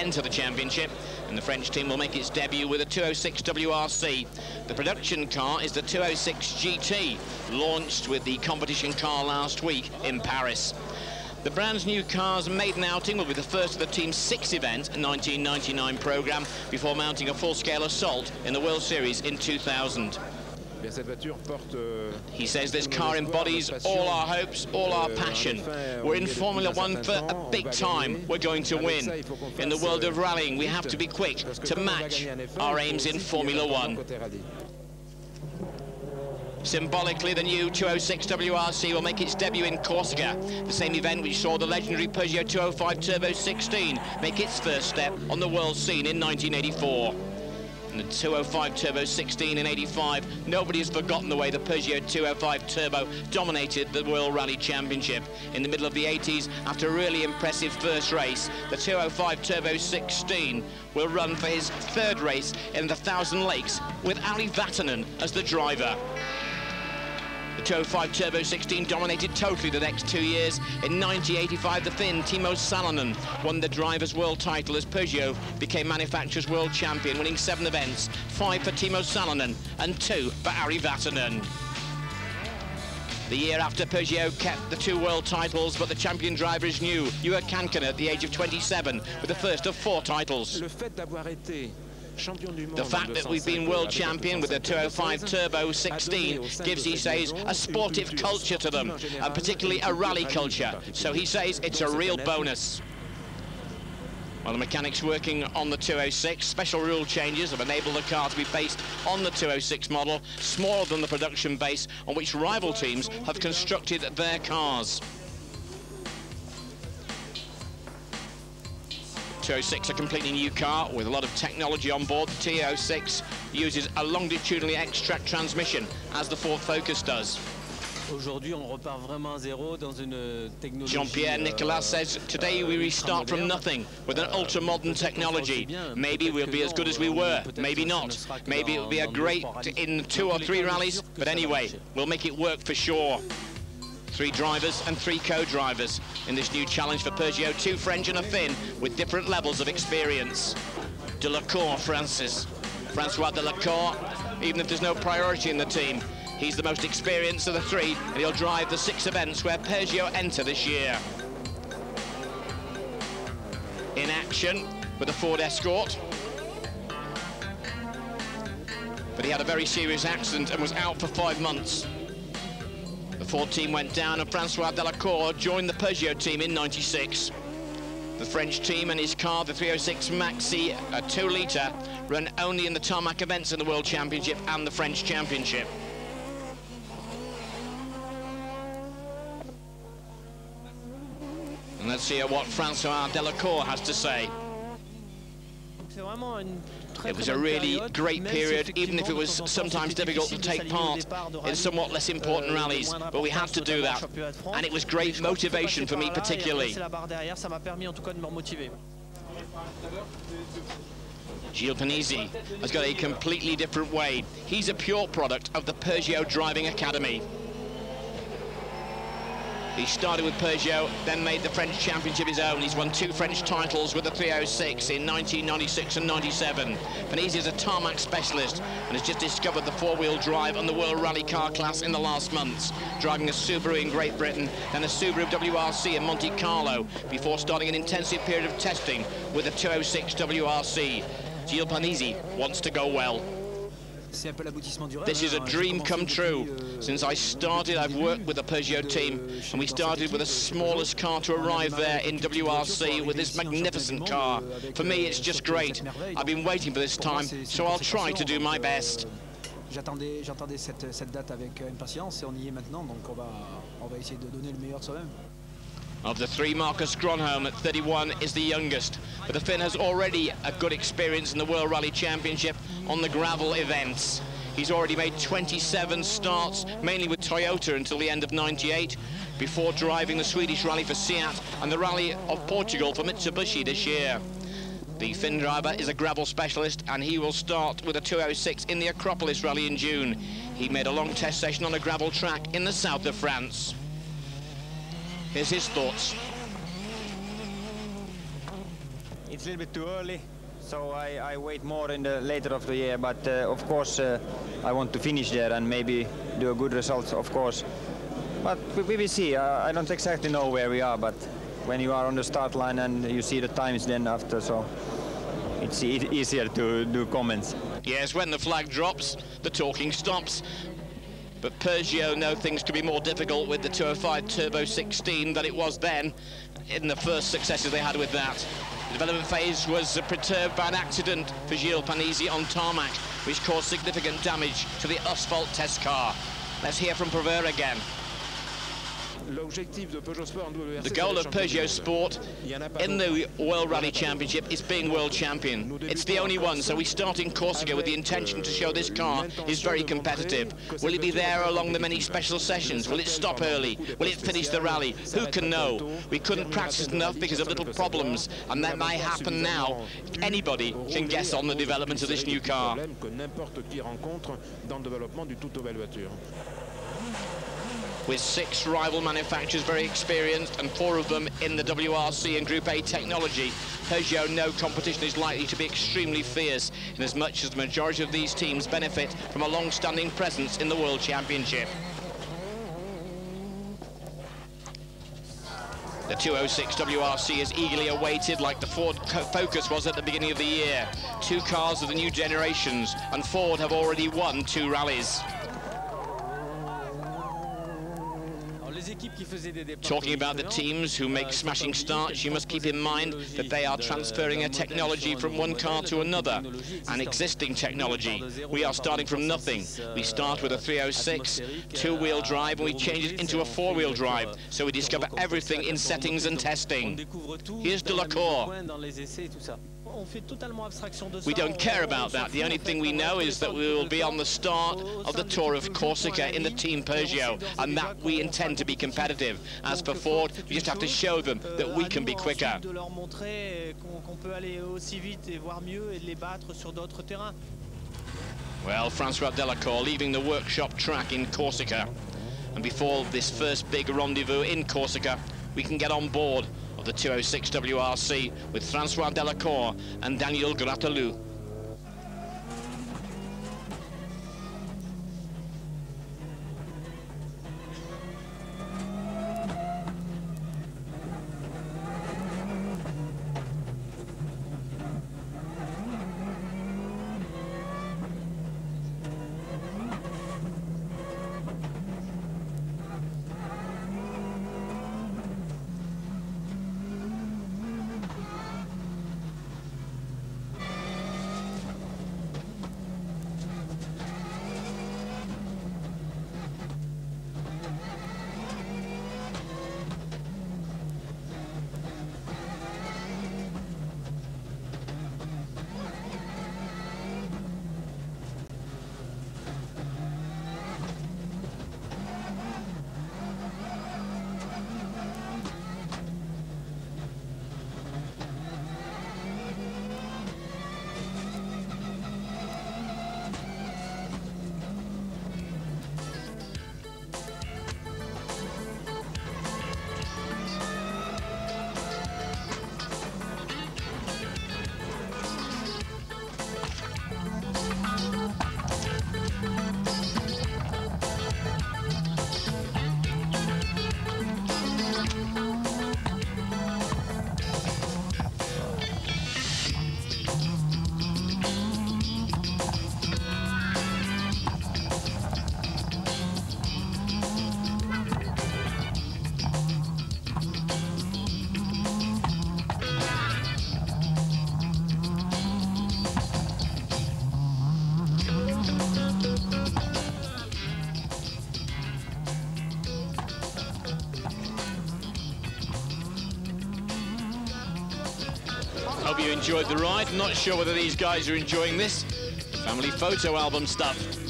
enter the championship, and the French team will make its debut with a 206 WRC. The production car is the 206 GT, launched with the competition car last week in Paris. The brand's new car's maiden outing will be the first of the team's 6-event 1999 programme before mounting a full-scale assault in the World Series in 2000. He says this car embodies all our hopes, all our passion. We're in Formula One for a big time. We're going to win. In the world of rallying, we have to be quick to match our aims in Formula One. Symbolically, the new 206 WRC will make its debut in Corsica, the same event which saw the legendary Peugeot 205 Turbo 16 make its first step on the world scene in 1984. And the 205 Turbo 16 in 85, nobody has forgotten the way the Peugeot 205 Turbo dominated the World Rally Championship. In the middle of the 80s, after a really impressive first race, the 205 Turbo 16 will run for his third race in the Thousand Lakes with Ali Vatanen as the driver. The 205 Turbo 16 dominated totally the next 2 years. In 1985, the Finn Timo Salonen won the Drivers' World title as Peugeot became manufacturer's world champion, winning 7 events, 5 for Timo Salonen and 2 for Ari Vatanen. The year after, Peugeot kept the 2 world titles, but the champion driver is new, Juha Kankkunen, at the age of 27, with the first of 4 titles. The fact that we've been world champion with the 205 Turbo 16 gives, he says, a sportive culture to them, and particularly a rally culture. So he says it's a real bonus. Well, the mechanics working on the 206, special rule changes have enabled the car to be based on the 206 model, smaller than the production base on which rival teams have constructed their cars. 206, a completely new car with a lot of technology on board. The 206 uses a longitudinally X-track transmission, as the Ford Focus does. Jean-Pierre Nicolas says, today we restart from nothing with an ultra-modern technology. Maybe we'll be as good as we were, maybe not. Maybe it'll be a great in 2 or 3 rallies, but anyway, we'll make it work for sure. 3 drivers and 3 co-drivers in this new challenge for Peugeot, 2 French and a Finn with different levels of experience. Delacour, Francois Delacour, even if there's no priority in the team, he's the most experienced of the 3, and he'll drive the 6 events where Peugeot enter this year. In action with the Ford Escort, but he had a very serious accident and was out for 5 months. The Ford team went down, and Francois Delacour joined the Peugeot team in '96. The French team and his car, the 306 Maxi, a 2-litre, run only in the tarmac events in the World Championship and the French Championship. And let's hear what Francois Delacour has to say. It was a really great period, even if it was sometimes difficult to take part in somewhat less important rallies, but we had to do that, and it was great motivation for me particularly. Gilles Panizzi has got a completely different way. He's a pure product of the Peugeot Driving Academy. He started with Peugeot, then made the French Championship his own. He's won 2 French titles with the 306 in 1996 and 97. Panizzi is a tarmac specialist and has just discovered the 4-wheel drive and the World Rally Car class in the last months, driving a Subaru in Great Britain, then a Subaru WRC in Monte Carlo, before starting an intensive period of testing with the 206 WRC. Gilles Panizzi wants to go well. This is a dream come true. Since I started, I've worked with the Peugeot team, and we started with the smallest car to arrive there in WRC with this magnificent car. For me, it's just great. I've been waiting for this time, so I'll try to do my best. J'attendais cette date avec impatience, et on y est maintenant, donc on va essayer de donner le meilleur soi-même. Of the 3, Marcus Gronholm at 31 is the youngest, but the Finn has already a good experience in the World Rally Championship on the gravel events. He's already made 27 starts, mainly with Toyota until the end of '98, before driving the Swedish Rally for Seat and the Rally of Portugal for Mitsubishi this year. The Finn driver is a gravel specialist, and he will start with a 206 in the Acropolis Rally in June. He made a long test session on a gravel track in the south of France. Here's his thoughts. It's a little bit too early, so I wait more in the later of the year. But of course, I want to finish there and maybe do a good result, of course. But we will see. I don't exactly know where we are, but when you are on the start line and you see the times then after, so it's easier to do comments. Yes, when the flag drops, the talking stops. But Peugeot know things could be more difficult with the 205 Turbo 16 than it was then in the first successes they had with that. The development phase was perturbed by an accident for Gilles Panizzi on tarmac, which caused significant damage to the asphalt test car. Let's hear from Peugeot again. The goal of Peugeot Sport in the World Rally Championship is being world champion. It's the only one, so we start in Corsica with the intention to show this car is very competitive. Will it be there along the many special sessions? Will it stop early? Will it finish the rally? Who can know? We couldn't practice enough because of little problems, and that might happen now. Anybody can guess on the development of this new car. With 6 rival manufacturers very experienced and 4 of them in the WRC and Group A technology, Peugeot know competition is likely to be extremely fierce, in as much as the majority of these teams benefit from a long-standing presence in the World Championship. The 206 WRC is eagerly awaited like the Ford Focus was at the beginning of the year. 2 cars of the new generations, and Ford have already won 2 rallies. Talking about the teams who make smashing starts, you must keep in mind that they are transferring a technology from one car to another, an existing technology. We are starting from nothing. We start with a 306, 2-wheel drive, and we change it into a 4-wheel drive, so we discover everything in settings and testing. Here's Delacour. We don't care about that. The only thing we know is that we will be on the start of the Tour of Corsica in the Team Peugeot, and that we intend to be competitive. As for Ford, we just have to show them that we can be quicker. Well, Francois Delacour leaving the workshop track in Corsica. And before this first big rendezvous in Corsica, we can get on board of the 206 WRC with Francois Delacour and Daniel Grattalou. Hope you enjoyed the ride. Not sure whether these guys are enjoying this family photo album stuff.